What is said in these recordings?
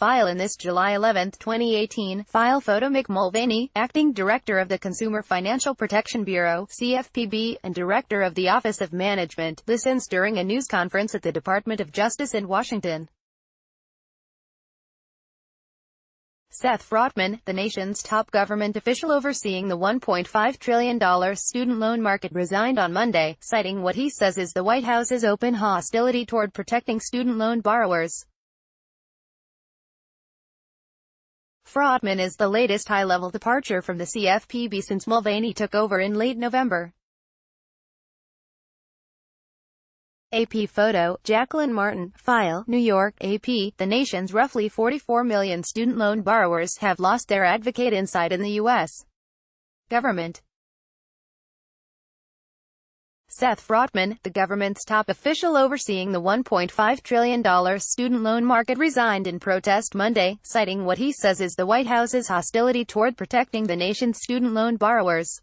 file in this July 11, 2018, file photo. Mick Mulvaney, Acting Director of the Consumer Financial Protection Bureau, CFPB, and Director of the Office of Management, listens during a news conference at the Department of Justice in Washington. Seth Frotman, the nation's top government official overseeing the $1.5 trillion student loan market, resigned on Monday, citing what he says is the White House's open hostility toward protecting student loan borrowers. Frotman is the latest high-level departure from the CFPB since Mulvaney took over in late November. AP photo, Jacqueline Martin, file, New York, AP. The nation's roughly 44 million student loan borrowers have lost their advocate inside in the U.S. government. Seth Frotman, the government's top official overseeing the $1.5 trillion student loan market, resigned in protest Monday, citing what he says is the White House's hostility toward protecting the nation's student loan borrowers.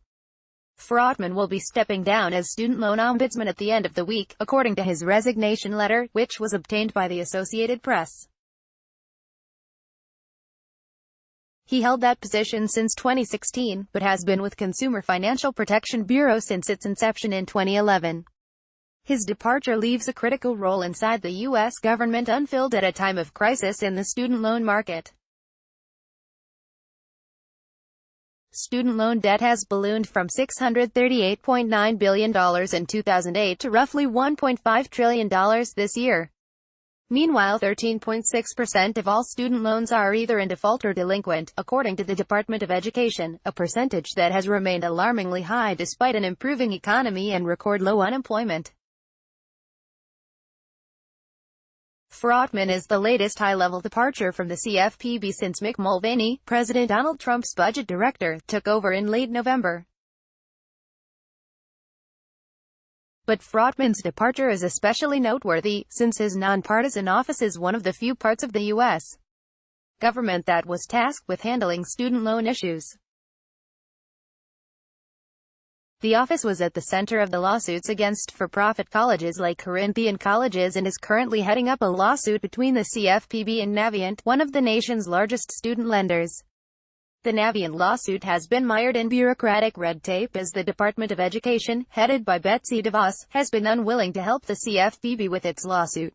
Frotman will be stepping down as student loan ombudsman at the end of the week, according to his resignation letter, which was obtained by the Associated Press. He held that position since 2016, but has been with Consumer Financial Protection Bureau since its inception in 2011. His departure leaves a critical role inside the U.S. government unfilled at a time of crisis in the student loan market. Student loan debt has ballooned from $638.9 billion in 2008 to roughly $1.5 trillion this year. Meanwhile, 13.6% of all student loans are either in default or delinquent, according to the Department of Education, a percentage that has remained alarmingly high despite an improving economy and record low unemployment. Frotman is the latest high-level departure from the CFPB since Mick Mulvaney, President Donald Trump's budget director, took over in late November. But Frotman's departure is especially noteworthy, since his nonpartisan office is one of the few parts of the U.S. government that was tasked with handling student loan issues. The office was at the center of the lawsuits against for-profit colleges like Corinthian Colleges and is currently heading up a lawsuit between the CFPB and Navient, one of the nation's largest student lenders. The Navient lawsuit has been mired in bureaucratic red tape as the Department of Education, headed by Betsy DeVos, has been unwilling to help the CFPB with its lawsuit.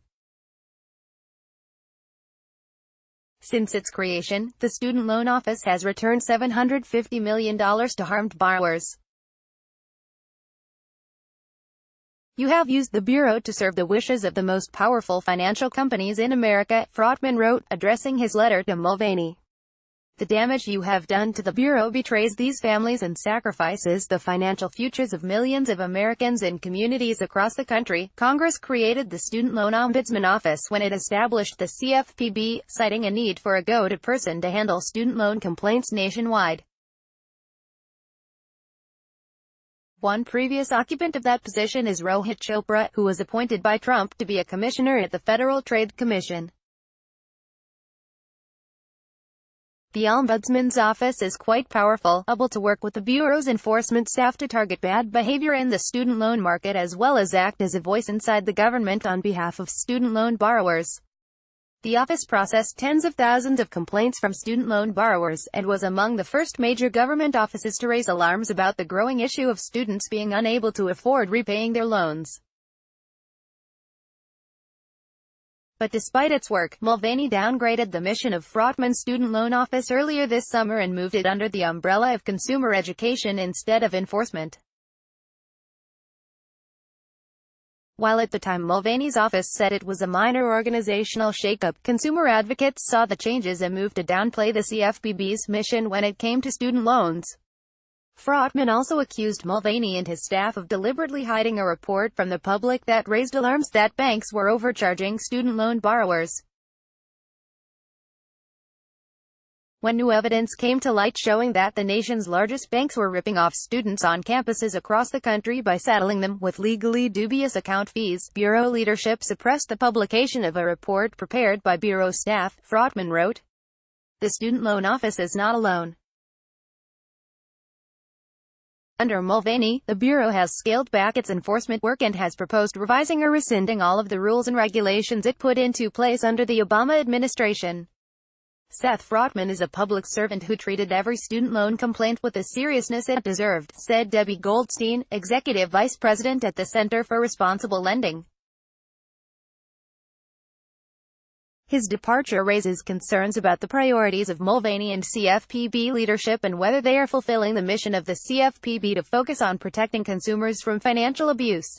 Since its creation, the Student Loan Office has returned $750 million to harmed borrowers. "You have used the Bureau to serve the wishes of the most powerful financial companies in America," Frotman wrote, addressing his letter to Mulvaney. "The damage you have done to the Bureau betrays these families and sacrifices the financial futures of millions of Americans in communities across the country." Congress created the Student Loan Ombudsman Office when it established the CFPB, citing a need for a go-to person to handle student loan complaints nationwide. One previous occupant of that position is Rohit Chopra, who was appointed by Trump to be a commissioner at the Federal Trade Commission. The Ombudsman's office is quite powerful, able to work with the Bureau's enforcement staff to target bad behavior in the student loan market as well as act as a voice inside the government on behalf of student loan borrowers. The office processed tens of thousands of complaints from student loan borrowers, and was among the first major government offices to raise alarms about the growing issue of students being unable to afford repaying their loans. But despite its work, Mulvaney downgraded the mission of Frotman's Student Loan Office earlier this summer and moved it under the umbrella of consumer education instead of enforcement. While at the time Mulvaney's office said it was a minor organizational shakeup, consumer advocates saw the changes and moved to downplay the CFPB's mission when it came to student loans. Frotman also accused Mulvaney and his staff of deliberately hiding a report from the public that raised alarms that banks were overcharging student loan borrowers. When new evidence came to light showing that the nation's largest banks were ripping off students on campuses across the country by saddling them with legally dubious account fees, Bureau leadership suppressed the publication of a report prepared by Bureau staff, Frotman wrote. The Student Loan Office is not alone. Under Mulvaney, the Bureau has scaled back its enforcement work and has proposed revising or rescinding all of the rules and regulations it put into place under the Obama administration. Seth Frotman is a public servant who treated every student loan complaint with the seriousness it deserved, said Debbie Goldstein, executive vice president at the Center for Responsible Lending. His departure raises concerns about the priorities of Mulvaney and CFPB leadership and whether they are fulfilling the mission of the CFPB to focus on protecting consumers from financial abuse.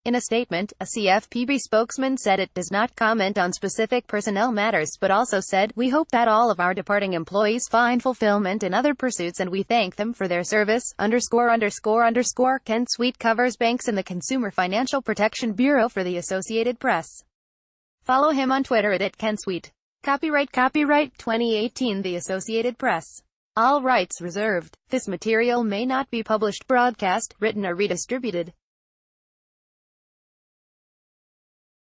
In a statement, a CFPB spokesman said it does not comment on specific personnel matters but also said, "We hope that all of our departing employees find fulfillment in other pursuits and we thank them for their service." Ken Sweet covers banks and the Consumer Financial Protection Bureau for the Associated Press. Follow him on Twitter at @KenSweet. Copyright 2018 The Associated Press. All rights reserved. This material may not be published, broadcast, written or redistributed.